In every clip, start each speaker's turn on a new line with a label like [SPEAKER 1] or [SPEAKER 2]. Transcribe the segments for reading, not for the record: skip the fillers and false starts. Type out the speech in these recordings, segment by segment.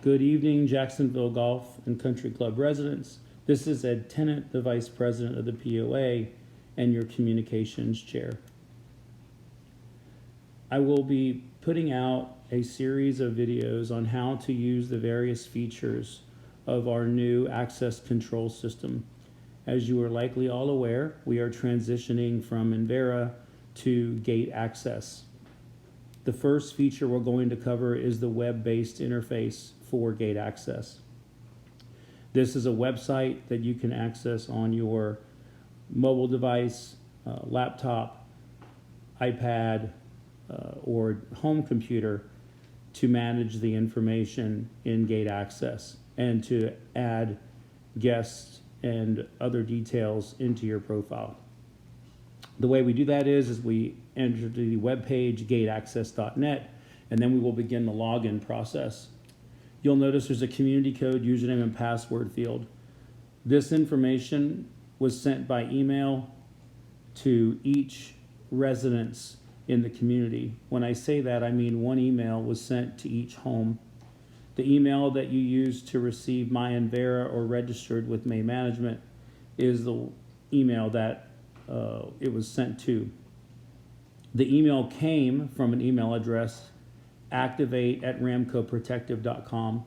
[SPEAKER 1] Good evening, Jacksonville Golf and Country Club residents. This is Ed Tennant, the Vice President of the POA and your Communications Chair. I will be putting out a series of videos on how to use the various features of our new access control system. As you are likely all aware, we are transitioning from Envera to gate access. The first feature we're going to cover is the web-based interface for gate access. This is a website that you can access on your mobile device, laptop, iPad, or home computer to manage the information in gate access and to add guests and other details into your profile. The way we do that is we enter the web page gateaccess.net, and then we will begin the login process. You'll notice there's a community code, username, and password field. This information was sent by email to each residence in the community. When I say that, I mean one email was sent to each home. The email that you use to receive My Envera or registered with May Management is the email that it was sent to. The email came from an email address, activate@ramcoprotective.com.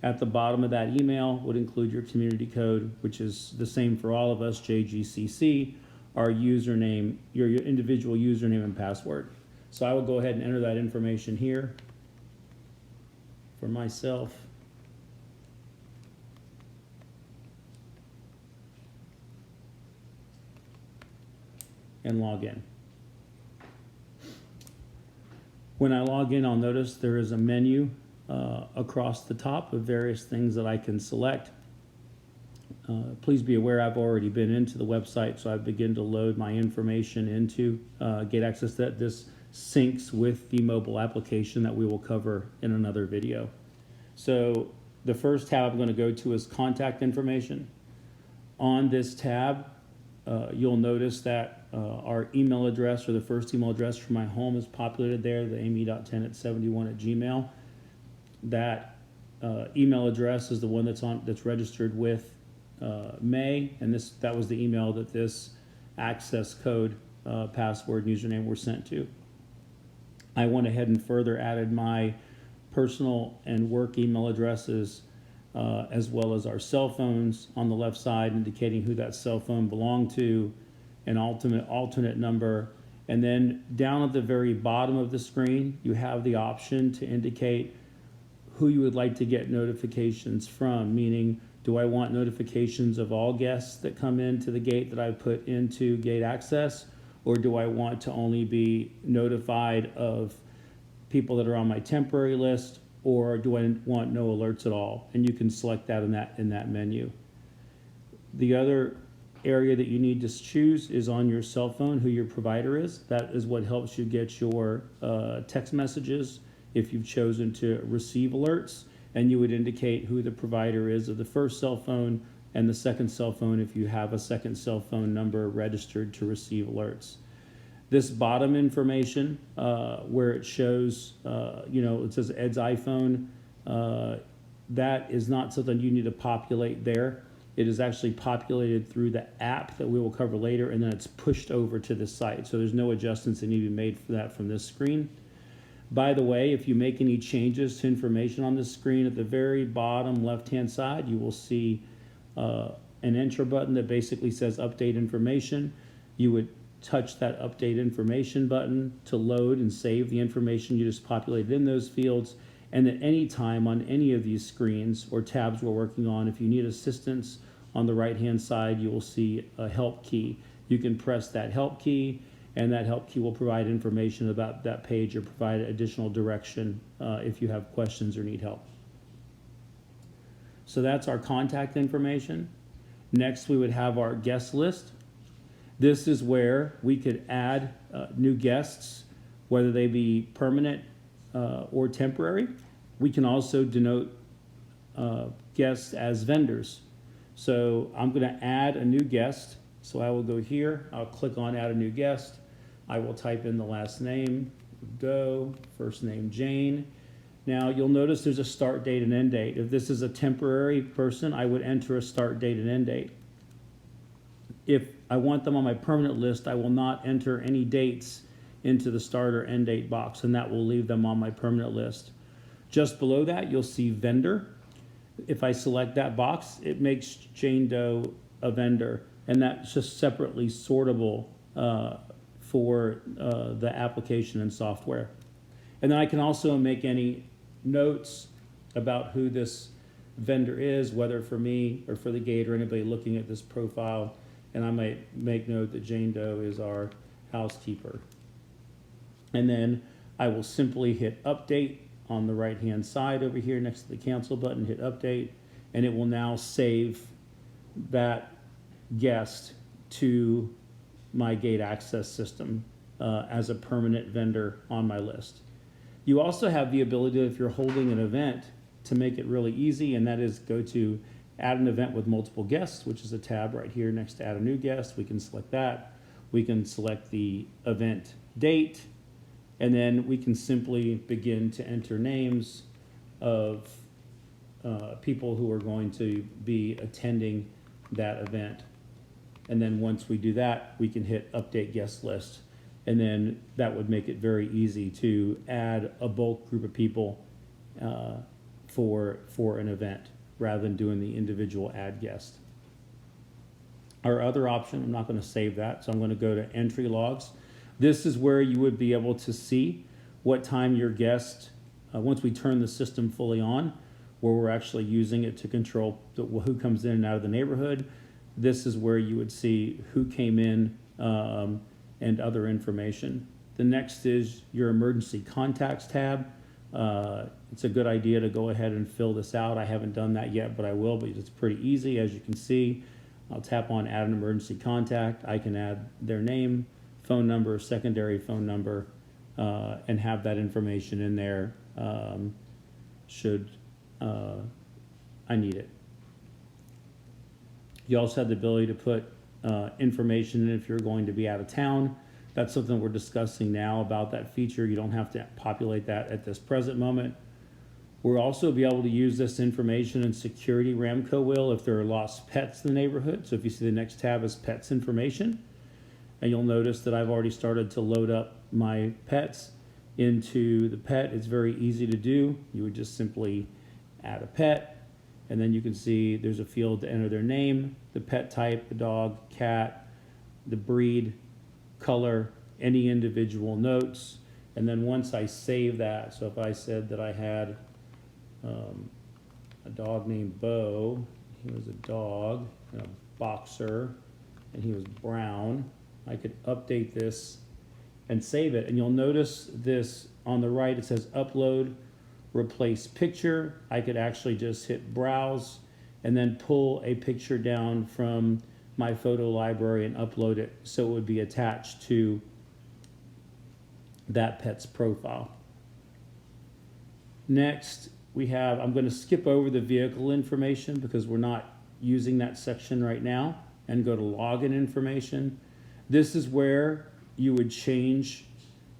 [SPEAKER 1] At the bottom of that email would include your community code, which is the same for all of us, JGCC, our username, your individual username and password. So I will go ahead and enter that information here for myself. And log in. When I log in, I'll notice there is a menu across the top of various things that I can select. Please be aware I've already been into the website, so I begin to load my information into Gate Access. That this syncs with the mobile application that we will cover in another video. So the first tab I'm going to go to is contact information. On this tab, you'll notice that our email address, or the first email address for my home, is populated there, the amy.tennant71@gmail. That email address is the one that's registered with May, and that was the email that this access code, password, and username were sent to. I went ahead and further added my personal and work email addresses, as well as our cell phones on the left side, indicating who that cell phone belonged to, an alternate number, and then down at the very bottom of the screen, you have the option to indicate who you would like to get notifications from, meaning, do I want notifications of all guests that come into the gate that I put into gate access, or do I want to only be notified of people that are on my temporary list, or do I want no alerts at all? And you can select that in that menu. The other area that you need to choose is on your cell phone, who your provider is. That is what helps you get your text messages if you've chosen to receive alerts, and you would indicate who the provider is of the first cell phone and the second cell phone if you have a second cell phone number registered to receive alerts. This bottom information, where it shows, it says Ed's iPhone, that is not something you need to populate there. It is actually populated through the app that we will cover later, and then it's pushed over to the site. So there's no adjustments that need to be made for that from this screen. By the way, if you make any changes to information on this screen, at the very bottom left-hand side, you will see an enter button that basically says update information. You would touch that update information button to load and save the information you just populated in those fields. And at any time on any of these screens or tabs we're working on, if you need assistance, on the right-hand side, you will see a help key. You can press that help key, and that help key will provide information about that page or provide additional direction if you have questions or need help. So that's our contact information. Next, we would have our guest list. This is where we could add new guests, whether they be permanent or temporary. We can also denote guests as vendors. So I'm going to add a new guest. So I will go here, I'll click on add a new guest. I will type in the last name, Doe, first name Jane, Now you'll notice there's a start date and end date. If this is a temporary person, I would enter a start date and end date. If I want them on my permanent list, I will not enter any dates into the start or end date box, and that will leave them on my permanent list. Just below that, you'll see vendor. If I select that box, it makes Jane Doe a vendor, and that's just separately sortable for the application and software. And then I can also make any notes about who this vendor is, whether for me or for the gate or anybody looking at this profile. And I might make note that Jane Doe is our housekeeper. And then I will simply hit update on the right hand side over here next to the cancel button, hit update, and it will now save that guest to my gate access system as a permanent vendor on my list. You also have the ability, if you're holding an event, to make it really easy, and that is go to add an event with multiple guests, which is a tab right here next to add a new guest. We can select that. We can select the event date, and then we can simply begin to enter names of people who are going to be attending that event. And then once we do that, we can hit update guest list. And then that would make it very easy to add a bulk group of people for an event rather than doing the individual add guest. Our other option, I'm not going to save that, so I'm going to go to entry logs. This is where you would be able to see what time your guest, once we turn the system fully on, where we're actually using it to control who comes in and out of the neighborhood. This is where you would see who came in and other information. The next is your emergency contacts tab. It's a good idea to go ahead and fill this out. I haven't done that yet, but I will, but it's pretty easy. As you can see, I'll tap on add an emergency contact. I can add their name, phone number, secondary phone number, and have that information in there should I need it. You also have the ability to put information in if you're going to be out of town. That's something we're discussing now about that feature. You don't have to populate that at this present moment. We'll also be able to use this information in security. Ramco will if there are lost pets in the neighborhood. So if you see the next tab is pets information, and you'll notice that I've already started to load up my pets into the pet. It's very easy to do. You would just simply add a pet, and then you can see there's a field to enter their name, the pet type, the dog, cat, the breed, color, any individual notes. And then once I save that, so if I said that I had a dog named Bo, he was a dog, and a boxer, and he was brown, I could update this and save it. And you'll notice this on the right, it says upload, replace picture. I could actually just hit browse and then pull a picture down from my photo library and upload it so it would be attached to that pet's profile. Next, we have, I'm going to skip over the vehicle information because we're not using that section right now, and go to login information. This is where you would change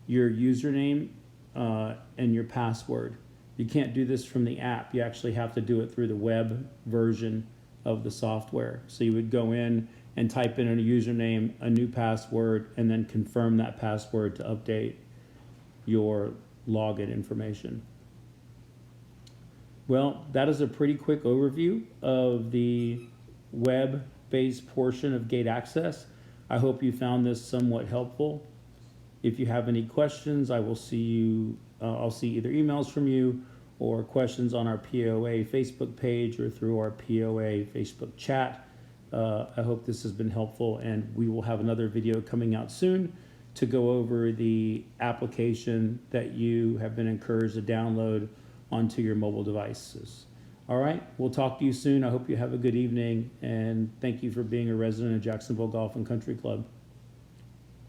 [SPEAKER 1] your username and your password. You can't do this from the app. You actually have to do it through the web version of the software. So you would go in and type in a username, a new password, and then confirm that password to update your login information. Well, that is a pretty quick overview of the web-based portion of gate access. I hope you found this somewhat helpful. If you have any questions, I will see you, I'll see either emails from you or questions on our POA Facebook page or through our POA Facebook chat. I hope this has been helpful, and we will have another video coming out soon to go over the application that you have been encouraged to download onto your mobile devices. All right, we'll talk to you soon. I hope you have a good evening, and thank you for being a resident of Jacksonville Golf and Country Club.